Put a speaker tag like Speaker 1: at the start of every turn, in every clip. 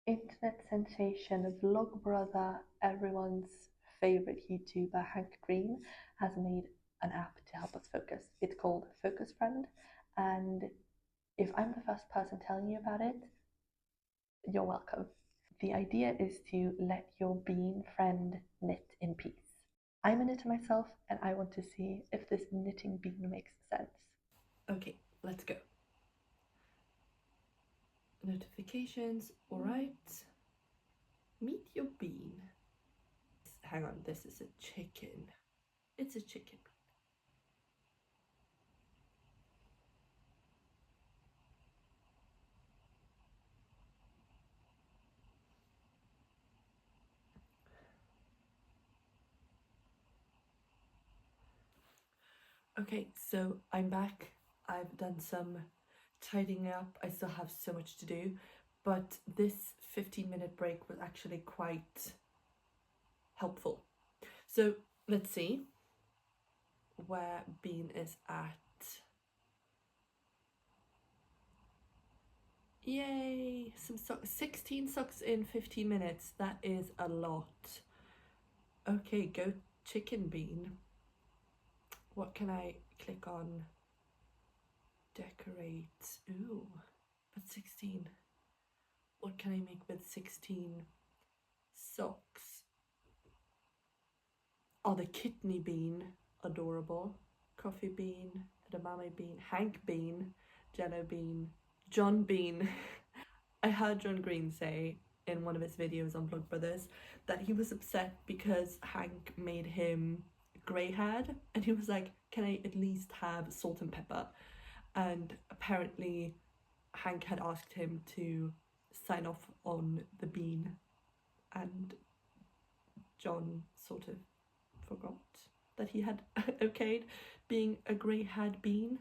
Speaker 1: Internet sensation Vlogbrother, everyone's favorite YouTuber Hank Green, has made an app to help us focus. It's called Focus Friend, and if I'm the first person telling you about it, you're welcome. The idea is to let your bean friend knit in peace. I'm a knitter myself, and I want to see if this knitting bean makes sense.
Speaker 2: Okay, let's go. Notifications, alright. Meet your bean. Hang on, this is a chicken. It's a chicken. Okay, so I'm back. I've done some tidying up. I still have so much to do, but this 15-minute break was actually quite helpful. So let's see where Bean is at. Yay! Some socks. 16 socks in 15 minutes. That is a lot. Okay, go chicken Bean. What can I click on? Decorate. Ooh, but 16. What can I make with 16 socks? Oh, the kidney bean. Adorable. Coffee bean, edamame bean, Hank bean, Jello bean, John bean. I heard John Green say in one of his videos on Vlogbrothers that he was upset because Hank made him grey haired, and he was like, can I at least have salt and pepper? And apparently Hank had asked him to sign off on the bean, and John sort of forgot that he had okayed being a grey haired bean.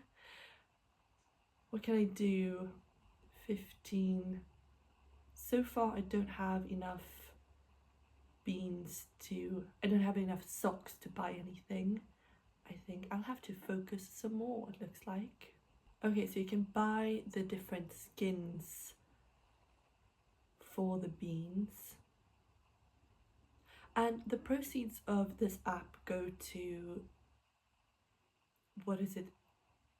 Speaker 2: What can I do? 15. So far, I don't have enough beans to. I don't have enough socks to buy anything. I think I'll have to focus some more, it looks like. Okay, so you can buy the different skins for the beans. And the proceeds of this app go to, what is it?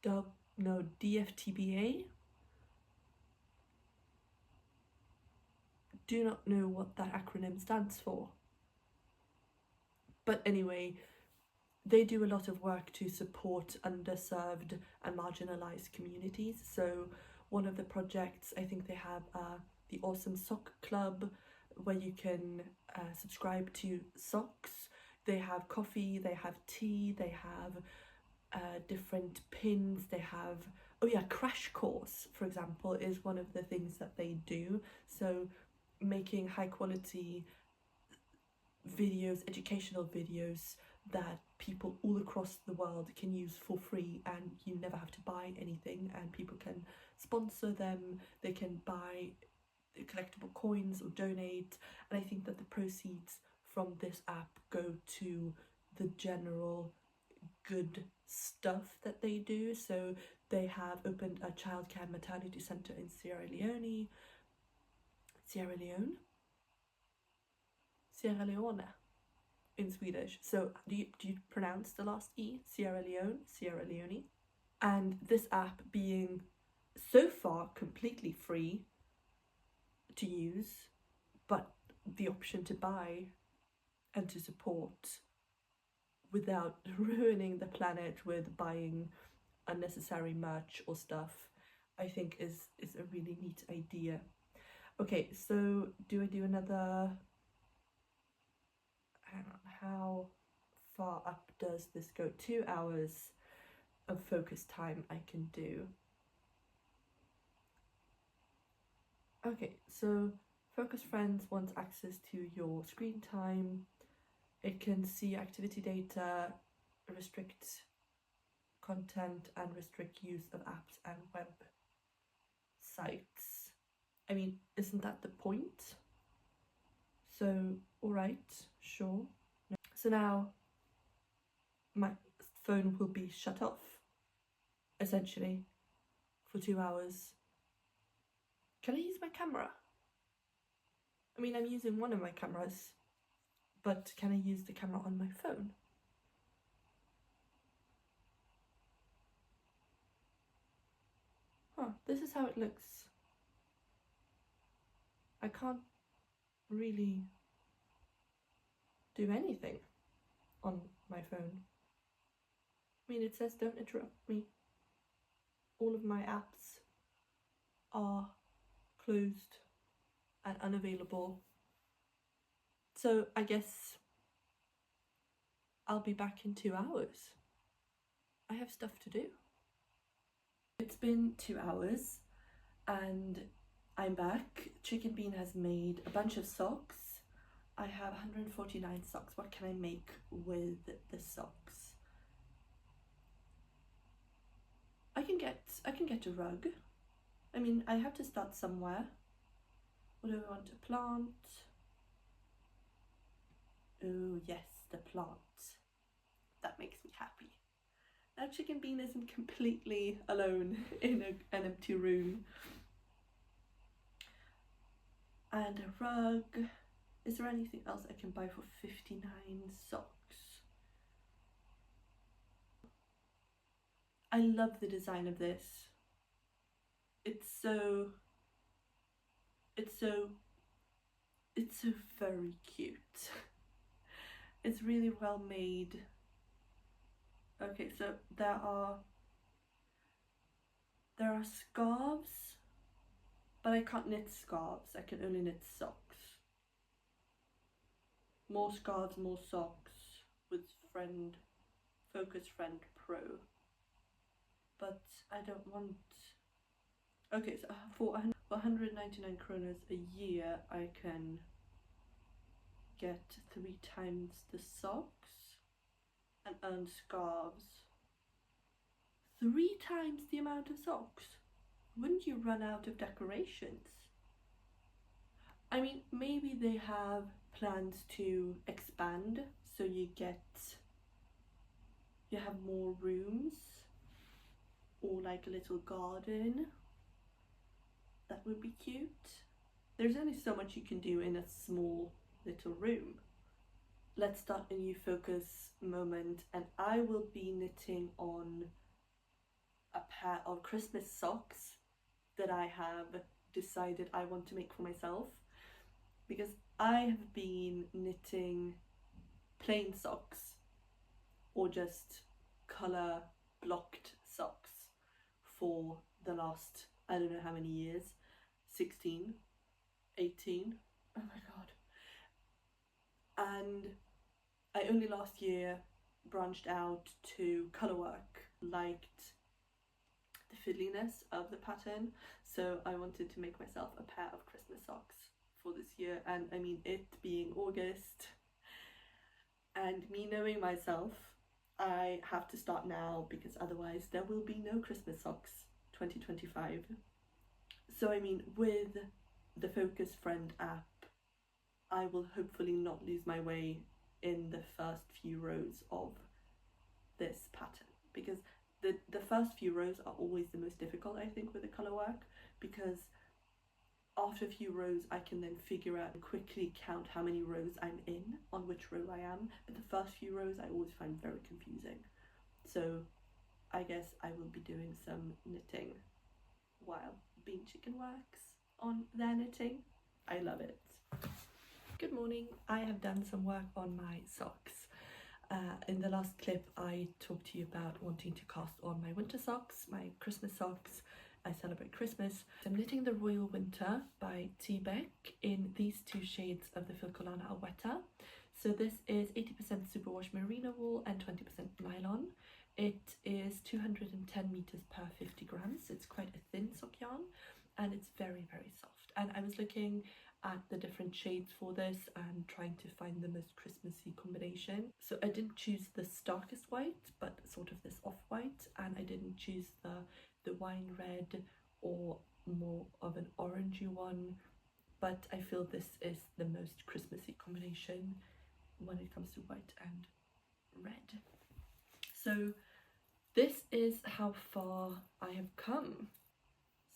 Speaker 2: DFTBA? Do not know what that acronym stands for. But anyway, they do a lot of work to support underserved and marginalized communities. So one of the projects, I think they have the Awesome Sock Club, where you can subscribe to socks. They have coffee, they have tea, they have different pins, they have, oh yeah, Crash Course, for example, is one of the things that they do. So making high quality videos, educational videos that people all across the world can use for free, and you never have to buy anything, and people can sponsor them, they can buy collectible coins or donate. And I think that the proceeds from this app go to the general good stuff that they do. So they have opened a childcare maternity centre in Sierra Leone. Sierra Leone in Swedish. So do you pronounce the last E? Sierra Leone. And this app being so far completely free to use, but the option to buy and to support without ruining the planet with buying unnecessary merch or stuff, I think is a really neat idea. Okay, so do I do another? Hang on, how far up does this go? 2 hours of focus time I can do. Okay, so Focus Friends wants access to your screen time. It can see activity data, restrict content, and restrict use of apps and web sites. I mean, isn't that the point? So, alright, sure. So now my phone will be shut off, essentially, for 2 hours. Can I use my camera? I mean, I'm using one of my cameras, but can I use the camera on my phone? Huh, this is how it looks. I can't really do anything on my phone. I mean, it says don't interrupt me. All of my apps are closed and unavailable. So I guess I'll be back in 2 hours. I have stuff to do. It's been 2 hours and I'm back. Chicken Bean has made a bunch of socks. I have 149 socks. What can I make with the socks? I can get a rug. I mean, I have to start somewhere. What do I want to plant? Oh yes, the plant. That makes me happy. Now Chicken Bean isn't completely alone in an empty room. And a rug. Is there anything else I can buy for 59 socks? I love the design of this. It's so very cute. It's really well made. Okay, so there are scarves, but I can't knit scarves. I can only knit socks. More scarves, more socks with Focus Friend Pro. But I don't want. Okay, so for 199 kronas a year, I can get 3 times the socks and earn scarves. 3 times the amount of socks. Wouldn't you run out of decorations? I mean, maybe they have plans to expand, so you have more rooms or like a little garden. That would be cute. There's only so much you can do in a small little room. Let's start a new focus moment, and I will be knitting on a pair of Christmas socks that I have decided I want to make for myself, because I have been knitting plain socks or just colour blocked socks for the last, I don't know how many years, 16, 18, oh my god. And I only last year branched out to colour work, liked the fiddliness of the pattern, so I wanted to make myself a pair of Christmas socks for this year. And I mean, it being August and me knowing myself, I have to start now, because otherwise there will be no Christmas socks 2025. So I mean, with the Focus Friend app, I will hopefully not lose my way in the first few rows of this pattern, because the first few rows are always the most difficult, I think, with the colour work, because after a few rows I can then figure out and quickly count how many rows I'm in, on which row I am, but the first few rows I always find very confusing. So I guess I will be doing some knitting while Bean Chicken works on their knitting. I love it. Good morning. I have done some work on my socks. In the last clip I talked to you about wanting to cast on my winter socks, my Christmas socks. I celebrate Christmas. I'm knitting the Royal Winter by T-Beck in these 2 shades of the Filcolana Aweta. So this is 80% superwash merino wool and 20% nylon. It is 210 meters per 50 grams. It's quite a thin sock yarn and it's very, very soft. And I was looking at the different shades for this and trying to find the most Christmassy combination. So I didn't choose the starkest white, but sort of this off-white, and I didn't choose the wine red or more of an orangey one, but I feel this is the most Christmassy combination when it comes to white and red. So this is how far I have come.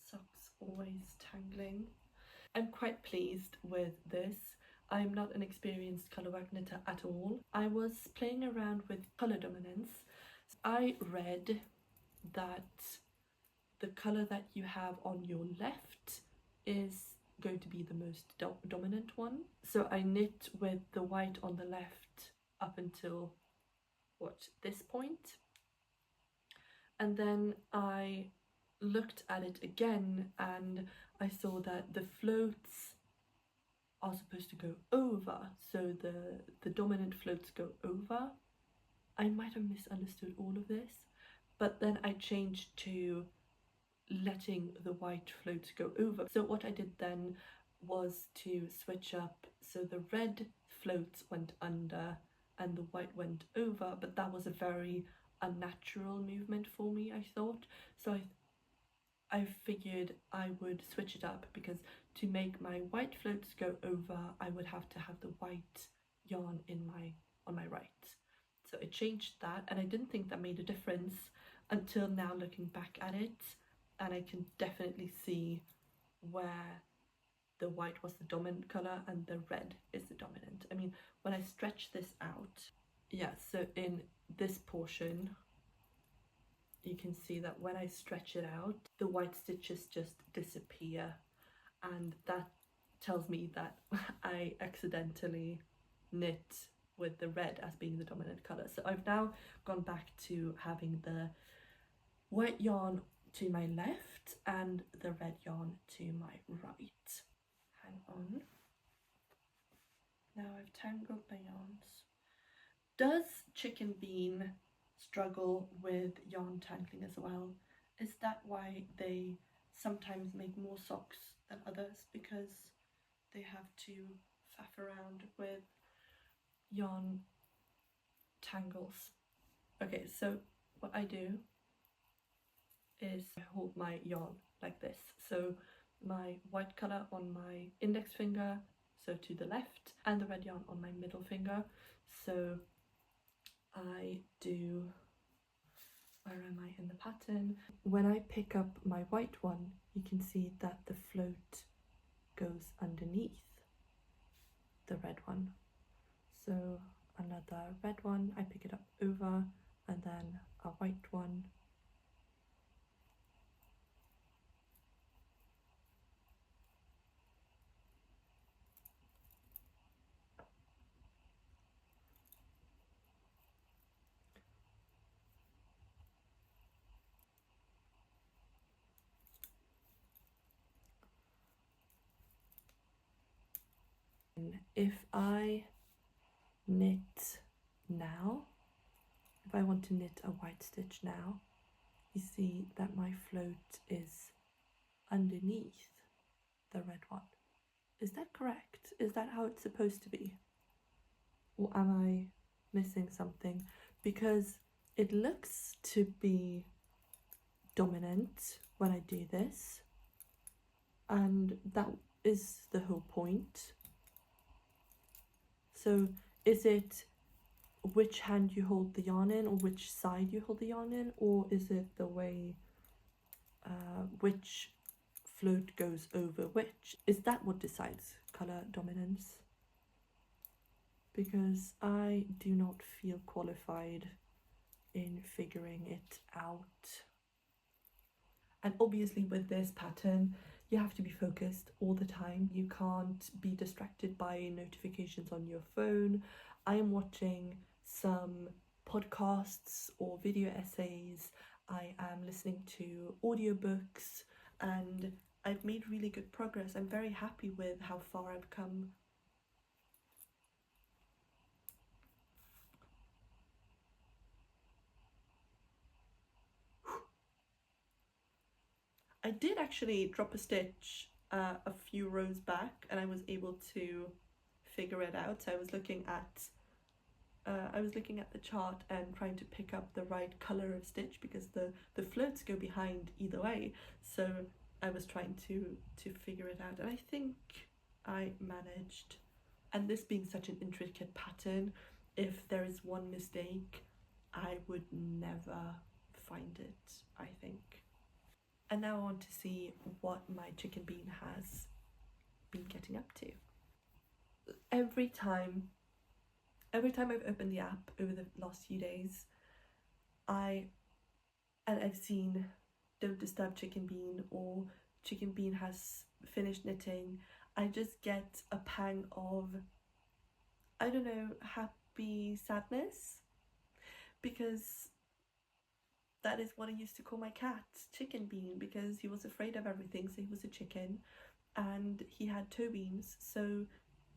Speaker 2: Socks always tangling. I'm quite pleased with this. I'm not an experienced colour work knitter at all. I was playing around with colour dominance. I read that the colour that you have on your left is going to be the most dominant one. So I knit with the white on the left up until this point, and then I looked at it again and I saw that the floats are supposed to go over, so the dominant floats go over. I might have misunderstood all of this, but then I changed to letting the white floats go over. So what I did then was to switch up, so the red floats went under and the white went over, but that was a very unnatural movement for me, I thought. So I figured I would switch it up, because to make my white floats go over I would have to have the white yarn on my right. So I changed that, and I didn't think that made a difference until now, looking back at it, and I can definitely see where the white was the dominant colour and the red is the dominant. I mean, when I stretch this out, yeah, so in this portion you can see that when I stretch it out, the white stitches just disappear, and that tells me that I accidentally knit with the red as being the dominant colour. So I've now gone back to having the white yarn to my left and the red yarn to my right. Hang on. Now I've tangled my yarns. Does Chicken Bean struggle with yarn tangling as well? Is that why they sometimes make more socks than others, because they have to faff around with yarn tangles? Okay, so what I do is I hold my yarn like this. So my white colour on my index finger, so to the left, and the red yarn on my middle finger. So I do, where am I in the pattern? When I pick up my white one, you can see that the float goes underneath the red one. So another red one, I pick it up over, and then a white one. If I knit now, if I want to knit a white stitch now, you see that my float is underneath the red one. Is that correct? Is that how it's supposed to be? Or am I missing something? Because it looks to be dominant when I do this, and that is the whole point. So is it which hand you hold the yarn in, or which side you hold the yarn in, or is it the way which float goes over which? Is that what decides colour dominance? Because I do not feel qualified in figuring it out. And obviously with this pattern, you have to be focused all the time. You can't be distracted by notifications on your phone. I am watching some podcasts or video essays. I am listening to audiobooks, and I've made really good progress. I'm very happy with how far I've come. I did actually drop a stitch a few rows back, and I was able to figure it out. So I was looking at the chart and trying to pick up the right color of stitch, because the floats go behind either way. So I was trying to figure it out, and I think I managed. And this being such an intricate pattern, if there is one mistake, I would never find it, I think. And now I want to see what my Chicken Bean has been getting up to. Every time I've opened the app over the last few days, I've seen Don't Disturb Chicken Bean or Chicken Bean has finished knitting, I just get a pang of, I don't know, happy sadness, because that is what I used to call my cat, Chicken Bean, because he was afraid of everything, so he was a chicken, and he had toe beams. So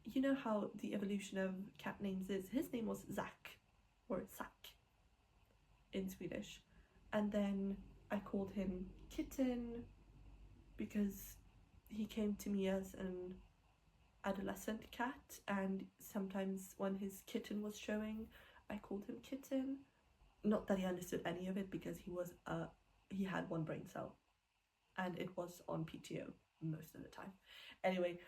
Speaker 2: you know how the evolution of cat names is. His name was Zack, or Zack in Swedish, and then I called him Kitten because he came to me as an adolescent cat, and sometimes when his kitten was showing, I called him Kitten. Not that he understood any of it, because he had one brain cell and it was on PTO most of the time. Anyway,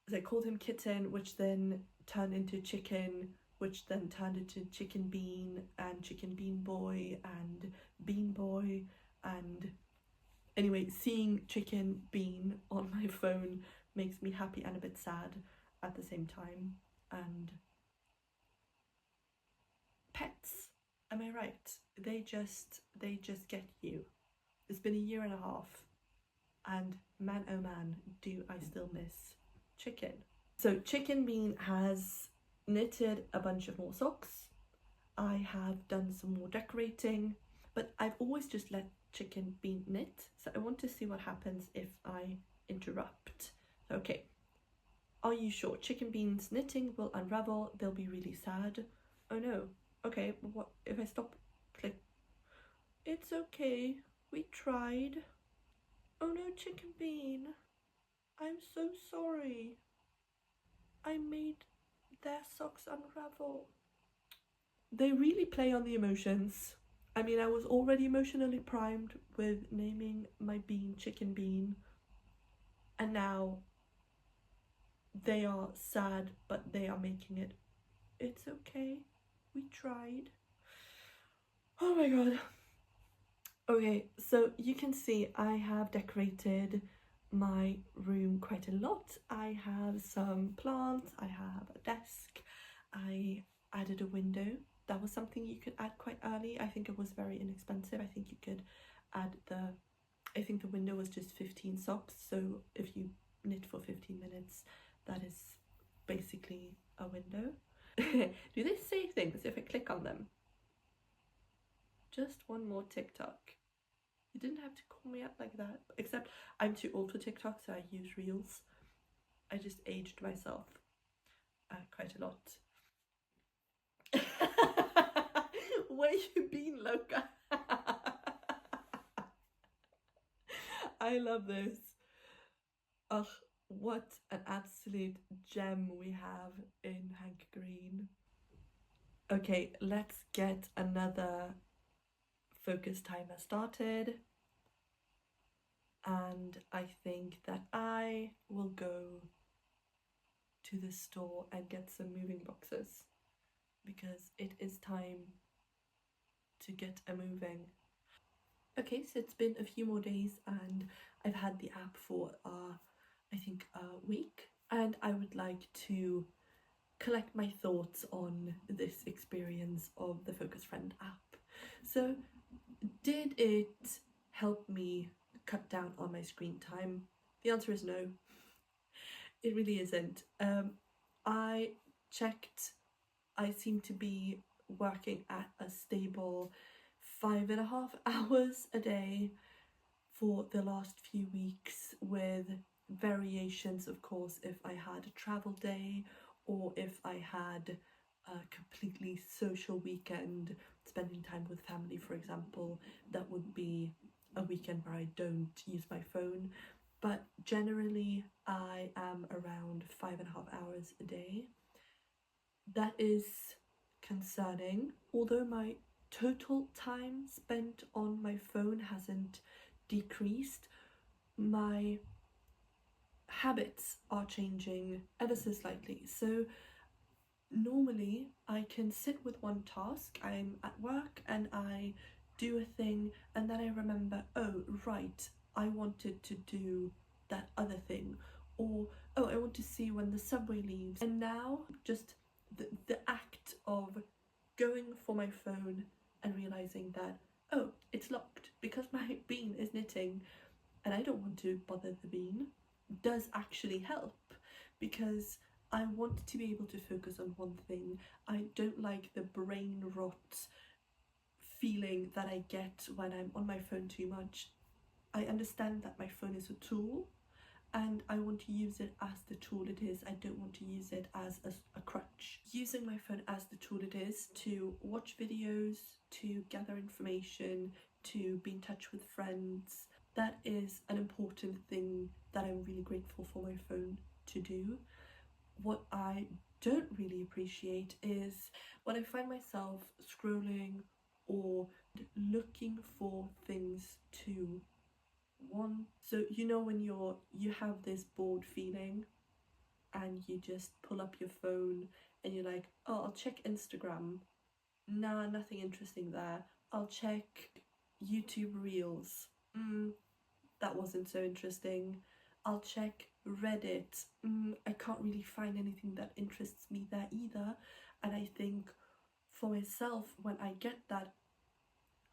Speaker 2: so I called him Kitten, which then turned into Chicken, which then turned into Chicken Bean and Chicken Bean Boy and Bean Boy. And anyway, seeing Chicken Bean on my phone makes me happy and a bit sad at the same time. And pets, am I right? They just get you. It's been a year and a half, and man oh man, do I still miss Chicken. So Chicken Bean has knitted a bunch of more socks. I have done some more decorating, but I've always just let Chicken Bean knit, so I want to see what happens if I interrupt. Okay, are you sure? Chicken Bean's knitting will unravel, they'll be really sad. Oh no. Okay, what if I stop? Click. It's okay, we tried. Oh no, Chicken Bean, I'm so sorry. I made their socks unravel. They really play on the emotions. I mean, I was already emotionally primed with naming my bean Chicken Bean, and now they are sad, but they are making it. It's okay, we tried. Oh my god. Okay, so you can see I have decorated my room quite a lot. I have some plants, I have a desk, I added a window. That was something you could add quite early. I think it was very inexpensive. I think you could add I think the window was just 15 socks, so if you knit for 15 minutes, that is basically a window. Do they say things if I click on them? Just one more TikTok. You didn't have to call me up like that. Except I'm too old for TikTok, so I use Reels. I just aged myself quite a lot. Where you been, Loca? I love this. Ugh, what an absolute gem we have in Hank Green. Okay, let's get another focus timer started, and I think that I will go to the store and get some moving boxes, because it is time to get a moving. Okay, so it's been a few more days and I've had the app for I think a week, and I would like to collect my thoughts on this experience of the Focus Friend app. So did it help me cut down on my screen time? The answer is no. It really isn't. I checked, I seem to be working at a stable 5.5 hours a day for the last few weeks, with variations, of course, if I had a travel day or if I had a completely social weekend, spending time with family, for example. That would be a weekend where I don't use my phone. But generally, I am around 5.5 hours a day. That is concerning. Although my total time spent on my phone hasn't decreased, my habits are changing ever so slightly. So normally I can sit with one task. I'm at work and I do a thing, and then I remember, oh right, I wanted to do that other thing, or oh, I want to see when the subway leaves. And now just the act of going for my phone and realizing that, oh, it's locked because my bean is knitting and I don't want to bother the bean, does actually help, because I want to be able to focus on one thing. I don't like the brain rot feeling that I get when I'm on my phone too much. I understand that my phone is a tool and I want to use it as the tool it is. I don't want to use it as a crutch. Using my phone as the tool it is to watch videos, to gather information, to be in touch with friends, that is an important thing that I'm really grateful for my phone to do. What I don't really appreciate is when I find myself scrolling or looking for things to want. So you know when you have this bored feeling and you just pull up your phone and you're like, oh, I'll check Instagram. Nah, nothing interesting there. I'll check YouTube Reels. That wasn't so interesting. I'll check Reddit. I can't really find anything that interests me there either. And I think for myself, when I get that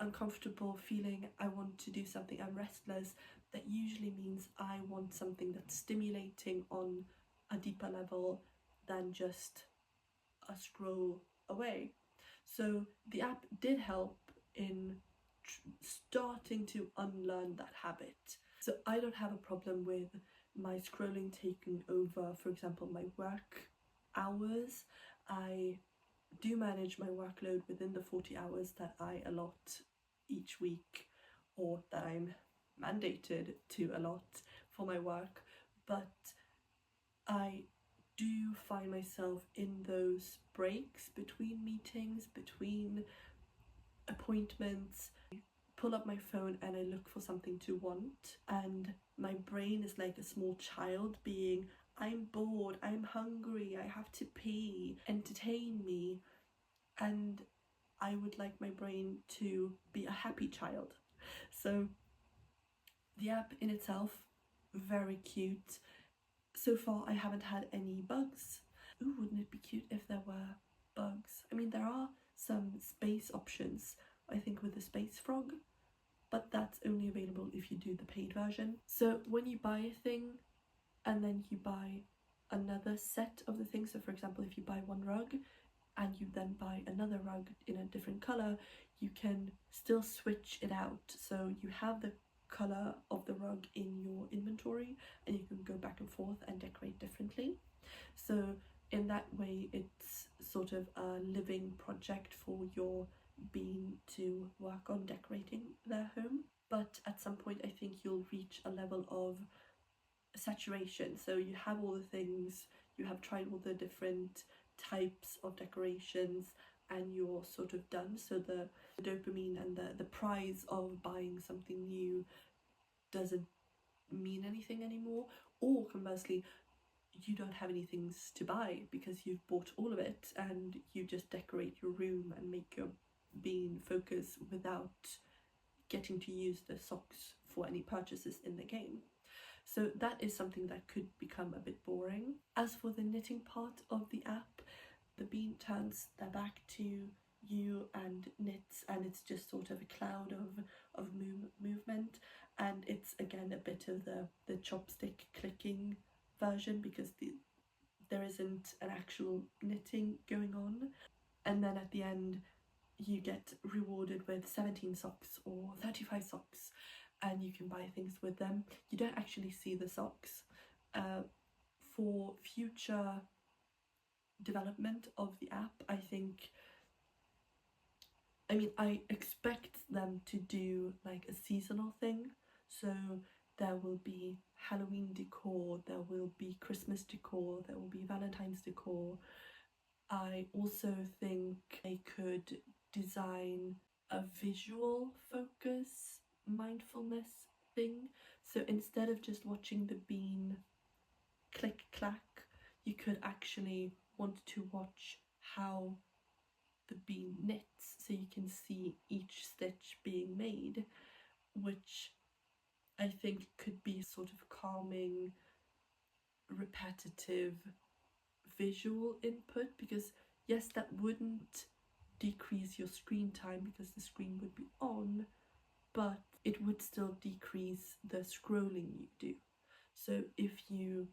Speaker 2: uncomfortable feeling, I want to do something, I'm restless, that usually means I want something that's stimulating on a deeper level than just a scroll away. So the app did help in starting to unlearn that habit. So I don't have a problem with my scrolling taking over, for example, my work hours. I do manage my workload within the 40 hours that I allot each week, or that I'm mandated to allot for my work, but I do find myself in those breaks between meetings, between appointments, pull up my phone and I look for something to want, and my brain is like a small child being, I'm bored, I'm hungry, I have to pee, entertain me. And I would like my brain to be a happy child. So the app in itself, very cute. So far I haven't had any bugs. Ooh, wouldn't it be cute if there were bugs? I mean, there are some space options, I think, with the Space Frog, but that's only available if you do the paid version. So when you buy a thing and then you buy another set of the thing, so for example, if you buy one rug and you then buy another rug in a different colour, you can still switch it out. So you have the colour of the rug in your inventory and you can go back and forth and decorate differently. So in that way, it's sort of a living project for your bean to work on decorating their home. But at some point, I think you'll reach a level of saturation. So you have all the things, you have tried all the different types of decorations, and you're sort of done. So the dopamine and the prize of buying something new doesn't mean anything anymore. Or conversely, you don't have any things to buy because you've bought all of it and you just decorate your room and make your bean focus without getting to use the socks for any purchases in the game. So that is something that could become a bit boring. As for the knitting part of the app, the bean turns their back to you and knits, and it's just sort of a cloud of movement, and it's again a bit of the chopstick clicking version because there isn't an actual knitting going on. And then at the end you get rewarded with 17 socks or 35 socks, and you can buy things with them. You don't actually see the socks. For future development of the app, I expect them to do like a seasonal thing. So there will be Halloween decor, there will be Christmas decor, there will be Valentine's decor. I also think they could design a visual focus mindfulness thing. So instead of just watching the bean click clack, you could actually want to watch how the bean knits, so you can see each stitch being made, which I think could be sort of calming repetitive visual input, because yes, that wouldn't decrease your screen time because the screen would be on, but it would still decrease the scrolling you do. So if you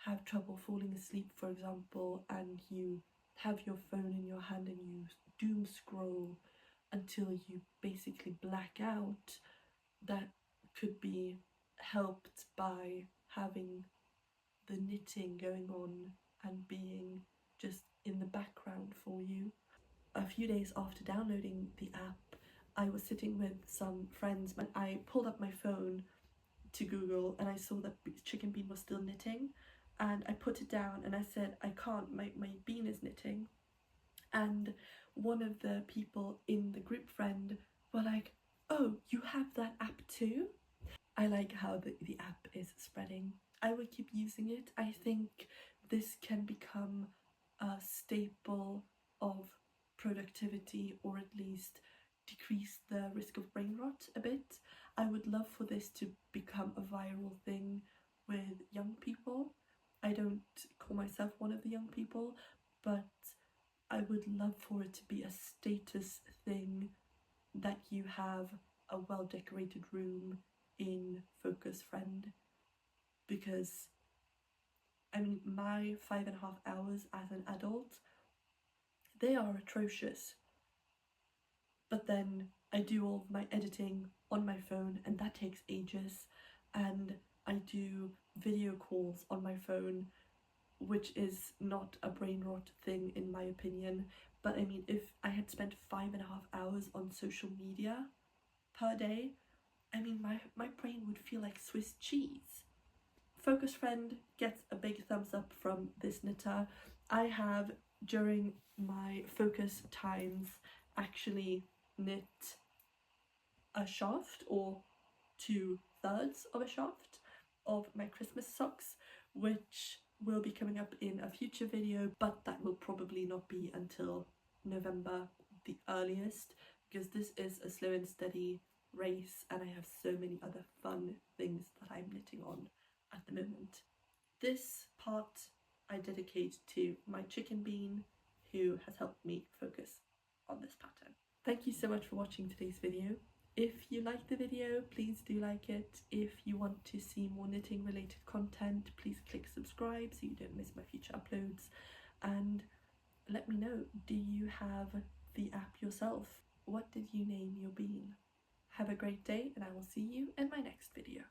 Speaker 2: have trouble falling asleep, for example, and you have your phone in your hand and you doom scroll until you basically black out, that could be helped by having the knitting going on and being just in the background for you. A few days after downloading the app, I was sitting with some friends and I pulled up my phone to Google and I saw that Chicken Bean was still knitting, and I put it down and I said, I can't, my bean is knitting. And one of the people in the group friend were like, oh, you have that app too? I like how the app is spreading. I will keep using it. I think this can become a staple of productivity, or at least decrease the risk of brain rot a bit. I would love for this to become a viral thing with young people. I don't call myself one of the young people, but I would love for it to be a status thing that you have a well-decorated room in Focus Friend, because I mean, my 5.5 hours as an adult, they are atrocious. But then I do all of my editing on my phone and that takes ages, and I do video calls on my phone, which is not a brain rot thing in my opinion. But I mean, if I had spent 5.5 hours on social media per day, I mean, my brain would feel like Swiss cheese. Focus Friend gets a big thumbs up from this knitter. I have, during my focus times, actually knit a shaft, or 2/3 of a shaft, of my Christmas socks, which will be coming up in a future video, but that will probably not be until November the earliest, because this is a slow and steady race and I have so many other fun things that I'm knitting on at the moment. This part I dedicate to my Chicken Bean, who has helped me focus on this pattern. Thank you so much for watching today's video. If you like the video, please do like it. If you want to see more knitting related content, please click subscribe so you don't miss my future uploads. And let me know, do you have the app yourself? What did you name your bean? Have a great day and I will see you in my next video.